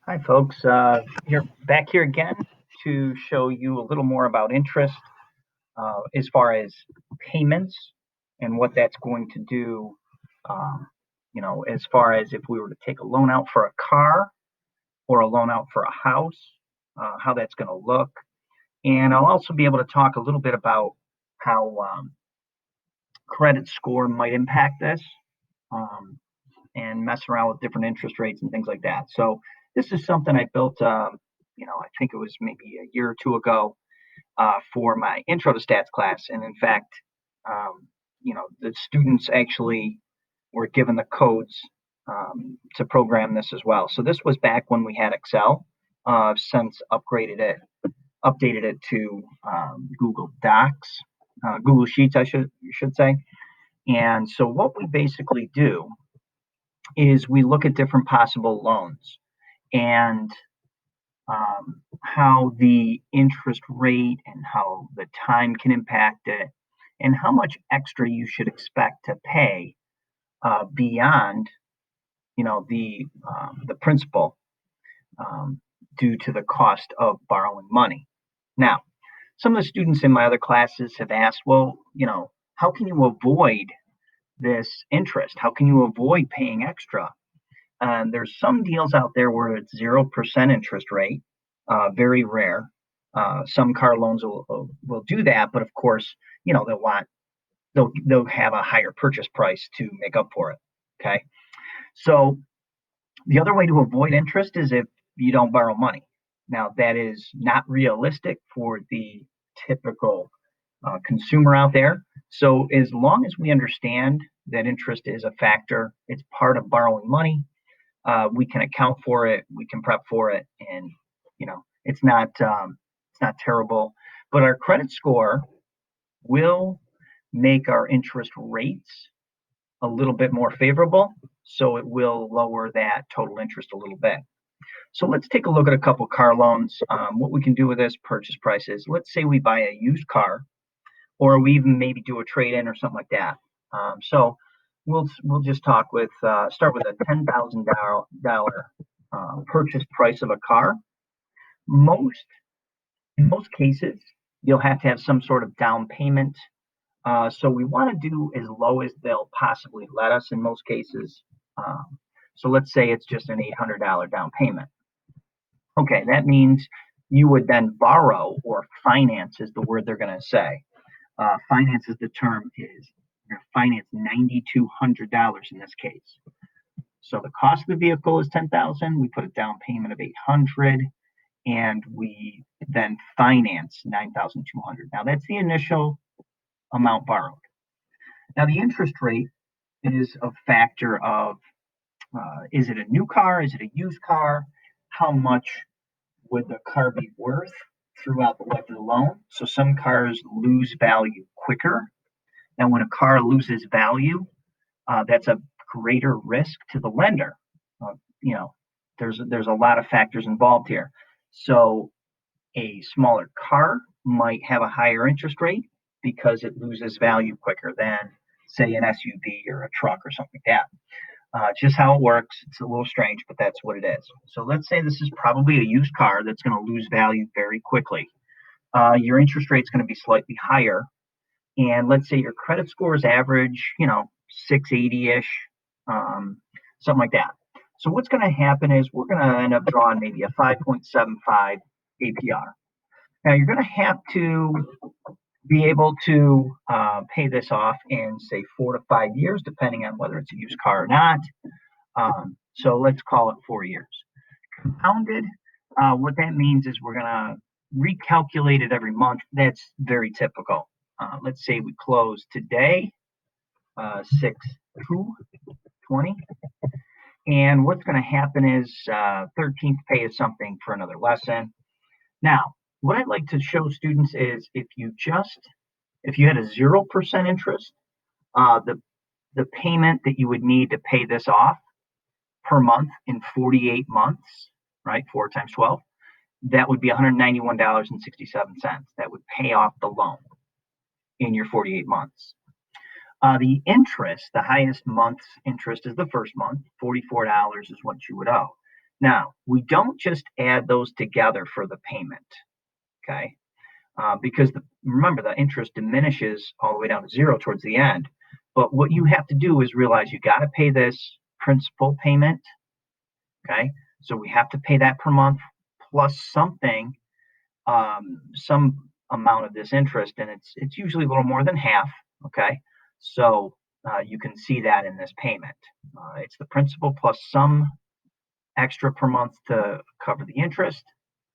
Hi, folks. Here back here again to show you a little more about interest as far as payments and what that's going to do. Um, as far as if we were to take a loan out for a car or a loan out for a house, how that's going to look. And I'll also be able to talk a little bit about how credit score might impact this. Um, and mess around with different interest rates and things like that. So this is something I built, I think it was maybe a year or two ago for my intro to stats class. And in fact, the students actually were given the codes to program this as well. So this was back when we had Excel. Since updated it to Google Docs, Google Sheets, I should say. And so what we basically do is we look at different possible loans and how the interest rate and how the time can impact it and how much extra you should expect to pay beyond the principal um, due to the cost of borrowing money. Now, some of the students in my other classes have asked, well, how can you avoid this interest? How can you avoid paying extra? There's some deals out there where it's 0% interest rate, very rare. Some car loans will do that, but of course, they'll have a higher purchase price to make up for it. Okay, so the other way to avoid interest is if you don't borrow money. Now that is not realistic for the typical consumer out there. So as long as we understand that interest is a factor, it's part of borrowing money, we can account for it, we can prep for it, and it's not terrible. But our credit score will make our interest rates a little bit more favorable, so it will lower that total interest a little bit. So let's take a look at a couple car loans. What we can do with this purchase price is, let's say we buy a used car, or we even maybe do a trade in or something like that. So we'll just start with a $10,000 purchase price of a car. Most In most cases, you'll have to have some sort of down payment. So we want to do as low as they'll possibly let us in most cases. So let's say it's just an $800 down payment. Okay, that means you would then borrow, or finance is the word they're going to say. Finance is the term, is you're finance $9,200 in this case. So the cost of the vehicle is 10,000. We put a down payment of 800, and we then finance 9,200. Now that's the initial amount borrowed. Now the interest rate is a factor of is it a new car? Is it a used car? How much would the car be worth throughout the life of the loan? So some cars lose value quicker. Now, when a car loses value, that's a greater risk to the lender. Uh, you know, there's a lot of factors involved here. So a smaller car might have a higher interest rate because it loses value quicker than, say, an SUV or a truck or something like that. Just how it works. It's a little strange, but that's what it is. So let's say this is probably a used car that's going to lose value very quickly. Your interest rate is going to be slightly higher, and let's say your credit score is average, 680-ish, something like that. So what's going to happen is we're going to end up drawing maybe a 5.75 APR. Now you're going to have to be able to pay this off in, say, 4 to 5 years, depending on whether it's a used car or not. So let's call it 4 years. Compounded, what that means is we're going to recalculate it every month. That's very typical. Let's say we close today, 6/2/20, and what's going to happen is 13th pay is something for another lesson. Now, what I'd like to show students is if you had a 0% interest, the payment that you would need to pay this off per month in 48 months, right? 4 times 12, that would be $191.67. That would pay off the loan in your 48 months. The interest, the highest month's interest is the first month. $44 is what you would owe. Now, we don't just add those together for the payment, okay? Because remember, the interest diminishes all the way down to zero towards the end. But what you have to do is realize you got to pay this principal payment, okay? So we have to pay that per month plus something, some amount of this interest, and it's usually a little more than half, okay? So you can see that in this payment. It's the principal plus some extra per month to cover the interest.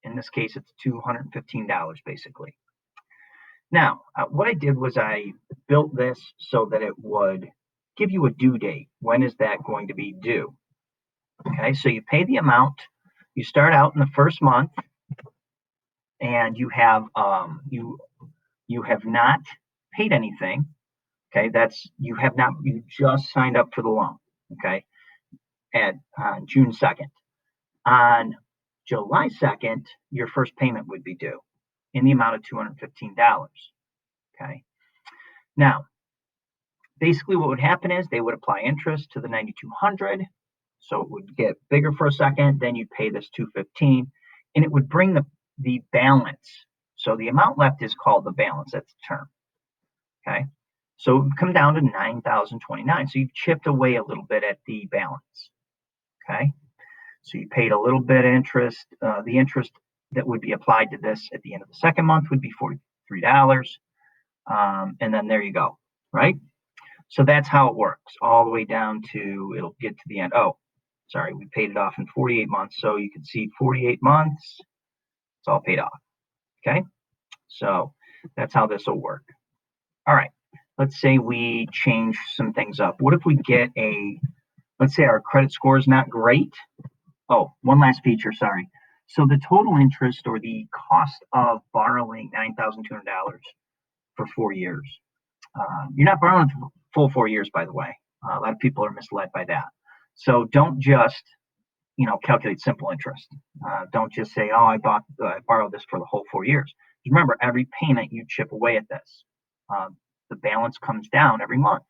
In this case, it's $215 basically. Now, what I did was I built this so that it would give you a due date. When is that going to be due? Okay, so you pay the amount. You start out in the first month, and you have not paid anything. Okay, you just signed up for the loan. Okay, at June 2nd. On July 2nd, your first payment would be due in the amount of $215. Okay. Now, basically what would happen is they would apply interest to the 9,200. So it would get bigger for a second, then you'd pay this 215, and it would bring the balance. So the amount left is called the balance. That's the term. Okay. So it would come down to 9,029. So you've chipped away a little bit at the balance. Okay. So you paid a little bit of interest. The interest that would be applied to this at the end of the second month would be $43. And then there you go, right? So that's how it works, all the way down to, it'll get to the end. Oh, sorry, we paid it off in 48 months. So you can see 48 months, it's all paid off, okay? So that's how this will work. All right, let's say we change some things up. What if we get let's say our credit score is not great. Oh, one last feature, sorry. So the total interest or the cost of borrowing $9,200 for 4 years. You're not borrowing for full 4 years, by the way. A lot of people are misled by that. So don't just, calculate simple interest. Don't just say, oh, I borrowed this for the whole 4 years. Remember, every payment you chip away at this, the balance comes down every month.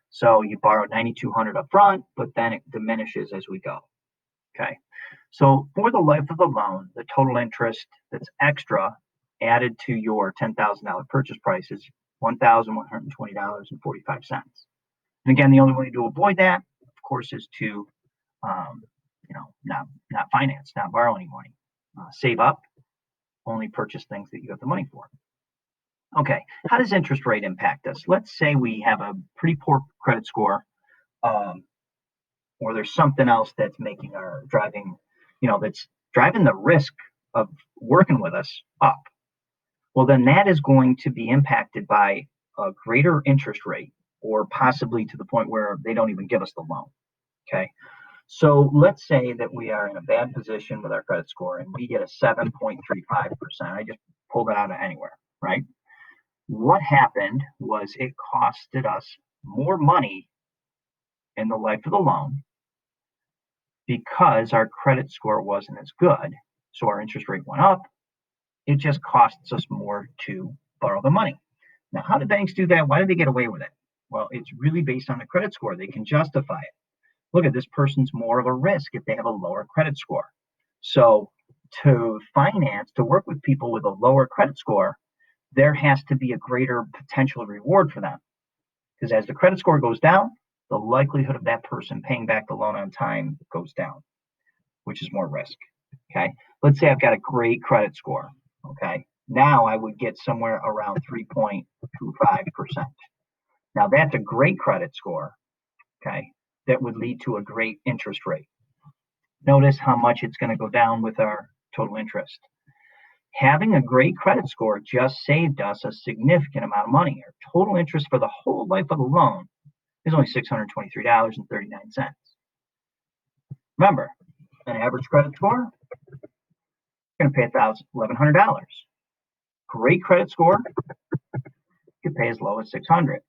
So you borrowed $9,200 up front, but then it diminishes as we go. Okay. So for the life of the loan, the total interest that's extra added to your $10,000 purchase price is $1,120.45. And again, the only way to avoid that, of course, is to, not finance, not borrow any money, save up, only purchase things that you have the money for. Okay, how does interest rate impact us? Let's say we have a pretty poor credit score, or there's something else that's that's driving the risk of working with us up. Well, then that is going to be impacted by a greater interest rate, or possibly to the point where they don't even give us the loan. Okay. So let's say that we are in a bad position with our credit score and we get a 7.35%. I just pulled it out of anywhere, right? What happened was it costed us more money in the life of the loan because our credit score wasn't as good. So our interest rate went up. It just costs us more to borrow the money. Now, how do banks do that? Why do they get away with it? Well, it's really based on the credit score. They can justify it. Look at this person's more of a risk if they have a lower credit score. So to work with people with a lower credit score, there has to be a greater potential reward for them. Because as the credit score goes down, the likelihood of that person paying back the loan on time goes down, which is more risk. Okay. Let's say I've got a great credit score. Okay. Now I would get somewhere around 3.25%. Now that's a great credit score. Okay. That would lead to a great interest rate. Notice how much it's going to go down with our total interest. Having a great credit score just saved us a significant amount of money. Our total interest for the whole life of the loan is only $623.39. Remember, an average credit score, you're going to pay $1,100. Great credit score, you can pay as low as $600.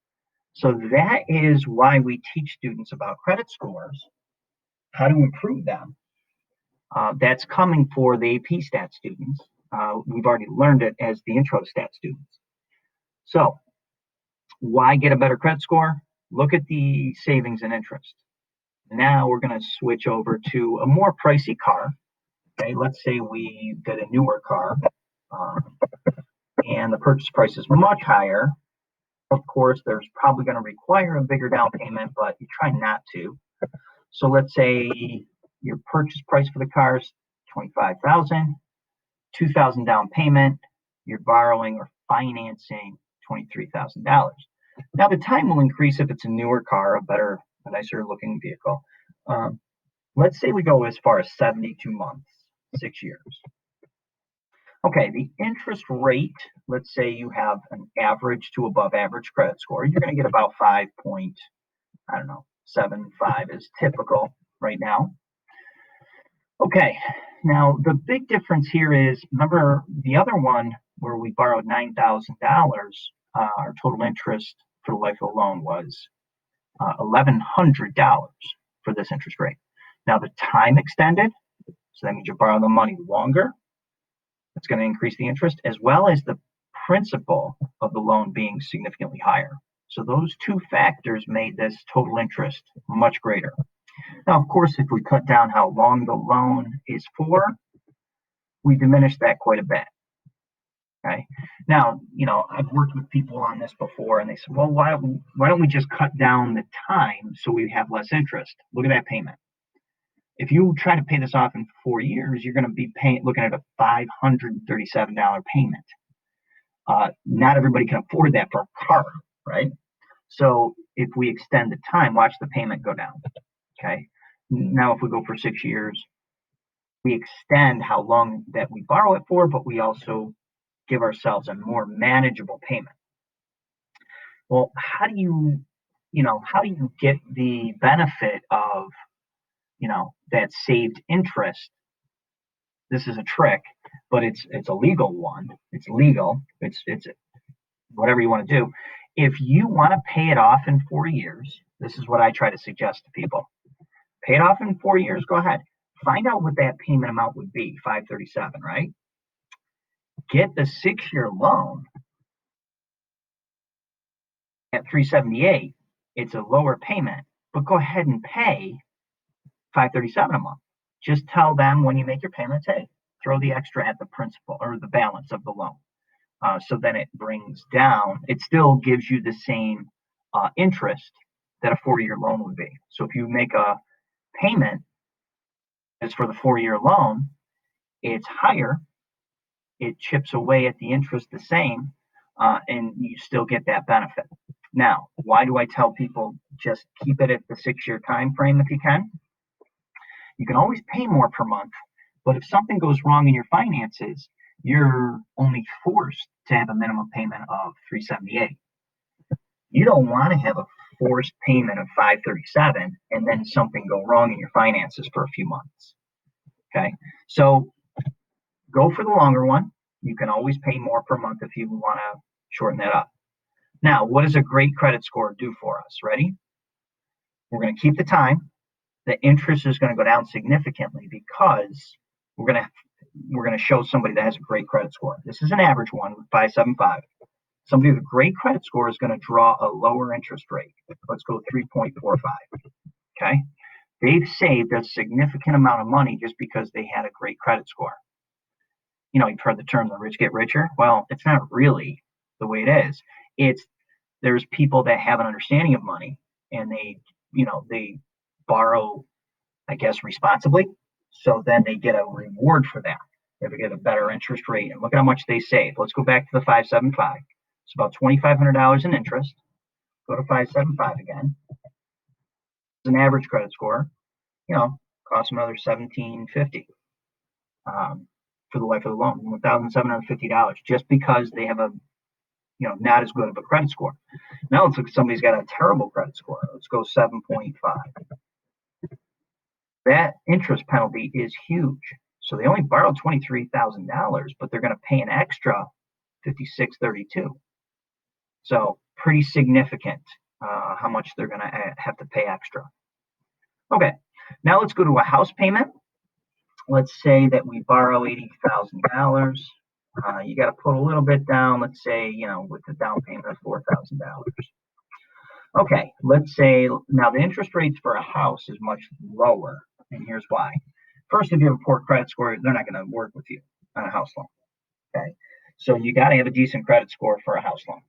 So that is why we teach students about credit scores, how to improve them. That's coming for the AP Stat students. We've already learned it as the Intro to Stat students. So why get a better credit score? Look at the savings and interest. Now we're going to switch over to a more pricey car. Okay, let's say we get a newer car, and the purchase price is much higher. Of course, there's probably going to require a bigger down payment, but you try not to. So let's say your purchase price for the car is $25,000, $2,000 down payment. You're borrowing or financing $23,000. Now the time will increase if it's a newer car, a nicer looking vehicle. Let's say we go as far as 72 months, 6 years. Okay, the interest rate, let's say you have an average to above average credit score, you're going to get about 5.75 is typical right now. Okay, now the big difference here is, remember the other one where we borrowed $9,000, our total interest for the life of the loan was $1,100 for this interest rate. Now the time extended, so that means you borrow the money longer. It's going to increase the interest, as well as the principal of the loan being significantly higher. So those two factors made this total interest much greater. Now, of course, if we cut down how long the loan is for, we diminish that quite a bit. Okay. Now, I've worked with people on this before, and they said, well, why don't we just cut down the time so we have less interest? Look at that payment. If you try to pay this off in 4 years, you're going to be looking at a $537 payment. Not everybody can afford that for a car, right? So if we extend the time, watch the payment go down. Okay. Now, if we go for 6 years, we extend how long that we borrow it for, but we also give ourselves a more manageable payment. Well, how do you get the benefit of, that saved interest? This is a trick, but it's a legal one. It's legal. It's whatever you want to do. If you want to pay it off in 4 years, this is what I try to suggest to people. Pay it off in 4 years, go ahead. Find out what that payment amount would be, $537, right? Get the 6-year loan at $378. It's a lower payment, but go ahead and pay $537 a month. Just tell them when you make your payments, hey, throw the extra at the principal or the balance of the loan. So then it brings down, it still gives you the same interest that a 4-year loan would be. So if you make a payment as for the 4-year loan, it's higher, it chips away at the interest the same, and you still get that benefit. Now, why do I tell people just keep it at the 6-year time frame if you can? You can always pay more per month, but if something goes wrong in your finances, you're only forced to have a minimum payment of $378. You don't want to have a forced payment of $537 and then something go wrong in your finances for a few months. Okay, so go for the longer one. You can always pay more per month if you want to shorten that up. Now, what does a great credit score do for us? Ready? We're going to keep the time. The interest is going to go down significantly because we're going to show somebody that has a great credit score. This is an average one with 575. Somebody with a great credit score is going to draw a lower interest rate. Let's go 3.45. Okay. They've saved a significant amount of money just because they had a great credit score. You've heard the term the rich get richer. Well, it's not really the way it is. There's people that have an understanding of money and they borrow, I guess, responsibly. So then they get a reward for that. They get a better interest rate. And look at how much they save. Let's go back to the 575. It's about $2,500 in interest. Go to 575 again. It's an average credit score. Costs another $1,750 for the life of the loan, $1,750, just because they have a not as good of a credit score. Now let's look at somebody's got a terrible credit score. Let's go 7.5. That interest penalty is huge. So they only borrowed $23,000, but they're going to pay an extra $5,632. So pretty significant how much they're going to have to pay extra. Okay, now let's go to a house payment. Let's say that we borrow $80,000. You got to put a little bit down. Let's say with the down payment of $4,000. Okay, let's say now the interest rates for a house is much lower, and here's why. First, if you have a poor credit score, they're not going to work with you on a house loan. Okay, so you got to have a decent credit score for a house loan.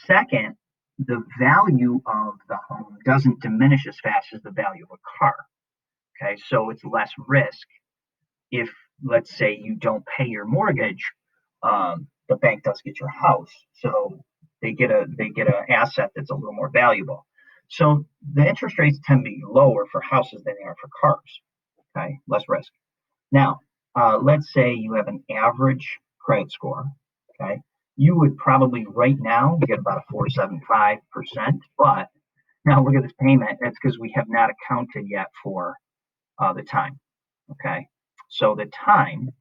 Second, the value of the home doesn't diminish as fast as the value of a car. Okay, so it's less risk if, let's say, you don't pay your mortgage, the bank does get your house, so they get an asset that's a little more valuable. So the interest rates tend to be lower for houses than they are for cars. Okay, less risk. Now, let's say you have an average credit score. Okay, you would probably right now get about a 4.75%. But now look at this payment. That's because we have not accounted yet for the time. Okay, so the time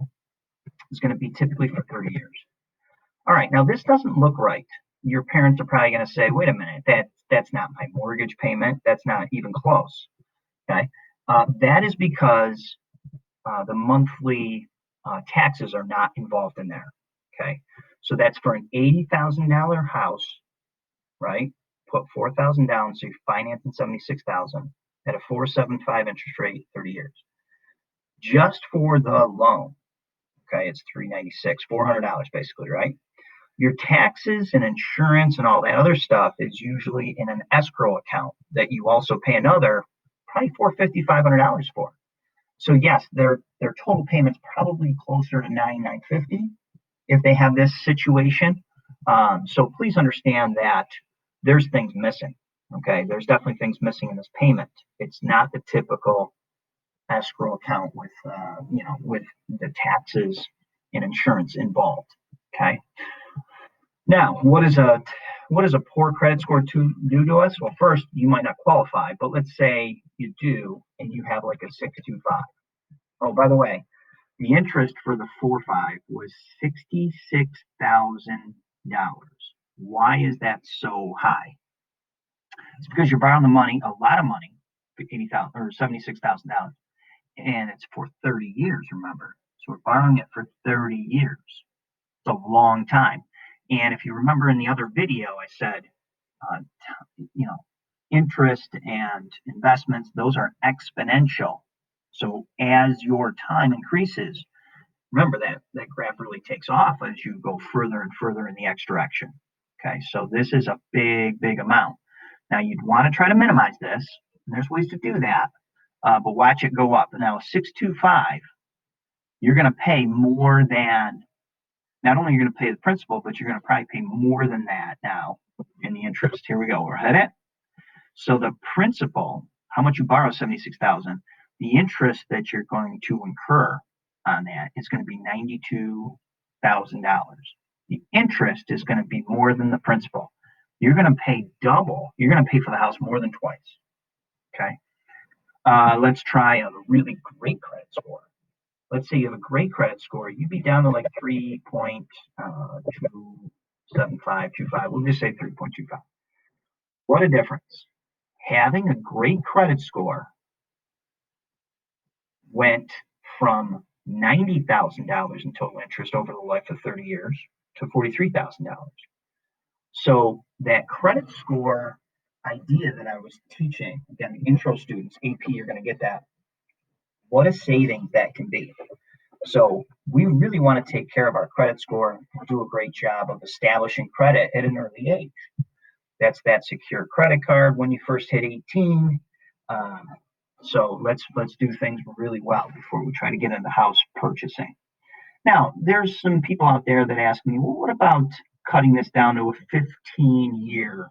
is going to be typically for 30 years. All right, now this doesn't look right. Your parents are probably going to say, "Wait a minute, that's not my mortgage payment. That's not even close." Okay, that is because the monthly taxes are not involved in there. Okay, so that's for an $80,000 house, right? Put 4,000 down, so you're financing 76,000 at a 4.75 interest rate, 30 years. Just for the loan, okay, it's 396, $400 basically, right? Your taxes and insurance and all that other stuff is usually in an escrow account that you also pay another probably $450, $500 for. So yes, their total payment's probably closer to 950 if they have this situation. So please understand that there's things missing. Okay, there's definitely things missing in this payment. It's not the typical escrow account with with the taxes and insurance involved. Okay. Now, what does a poor credit score do to us? Well, first, you might not qualify, but let's say you do, and you have like a 625. Oh, by the way, the interest for the 4.5 was $66,000. Why is that so high? It's because you're borrowing the money, a lot of money, for 80,000 or $76,000, and it's for 30 years. Remember, so we're borrowing it for 30 years. It's a long time. And if you remember in the other video, I said, uh, you know, interest and investments, those are exponential. So as your time increases, remember that graph really takes off as you go further and further in the X direction. Okay, so this is a big, big amount. Now you'd want to try to minimize this, and there's ways to do that, but watch it go up. Now, 625, you're going to pay more than, not only are you going to pay the principal, but you're going to probably pay more than that now in the interest. Here we go. We're at it. So the principal, how much you borrow, 76,000. The interest that you're going to incur on that is going to be $92,000. The interest is going to be more than the principal. You're going to pay double. You're going to pay for the house more than twice. Okay. Let's try a really great credit score. Let's say you have a great credit score. You'd be down to like 3.27525. We'll just say 3.25. What a difference. Having a great credit score went from $90,000 in total interest over the life of 30 years to $43,000. So that credit score idea that I was teaching, again, the intro students, AP, you're going to get that. What a savings that can be. So we really want to take care of our credit score and do a great job of establishing credit at an early age. That's that secure credit card when you first hit 18. So let's do things really well before we try to get into house purchasing. Now, there's some people out there that ask me, well, what about cutting this down to a 15-year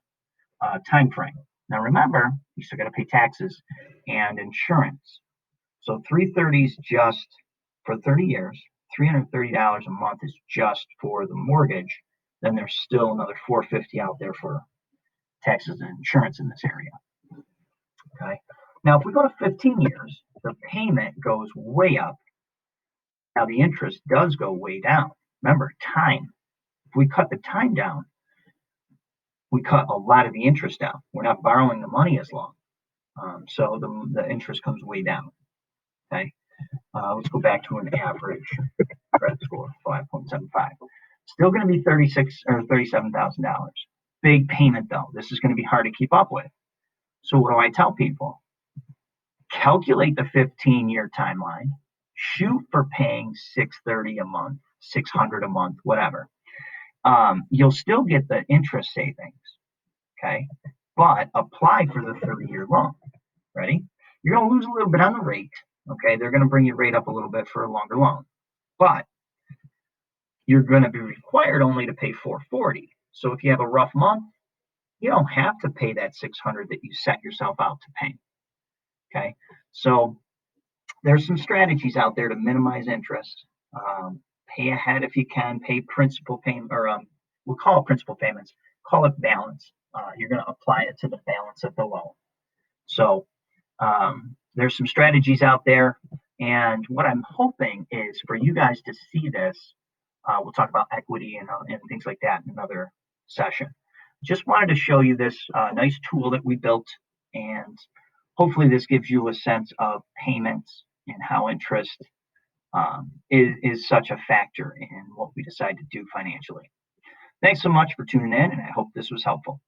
time frame? Now, remember, you still got to pay taxes and insurance. So 330 is just for 30 years. $330 a month is just for the mortgage. Then there's still another $450 out there for taxes and insurance in this area. Okay. Now, if we go to 15 years, the payment goes way up. Now, the interest does go way down. Remember, time. If we cut the time down, we cut a lot of the interest down. We're not borrowing the money as long. So the interest comes way down. Okay. Let's go back to an average credit score, 5.75. Still going to be $36,000 or $37,000. big payment though. This is going to be hard to keep up with. So what do I tell people? Calculate the 15-year timeline. Shoot for paying $630 a month, $600 a month, whatever. You'll still get the interest savings, okay? But apply for the 30-year loan. Ready? You're going to lose a little bit on the rate, okay? They're going to bring your rate up a little bit for a longer loan, but you're going to be required only to pay $440. So if you have a rough month, you don't have to pay that $600 that you set yourself out to pay. Okay, so there's some strategies out there to minimize interest. Pay ahead if you can. Pay principal payment, or we'll call it principal payments. Call it balance. You're going to apply it to the balance of the loan. So there's some strategies out there, and what I'm hoping is for you guys to see this. We'll talk about equity and things like that in another session. Just wanted to show you this nice tool that we built, and hopefully this gives you a sense of payments and how interest is such a factor in what we decide to do financially. Thanks so much for tuning in, and I hope this was helpful.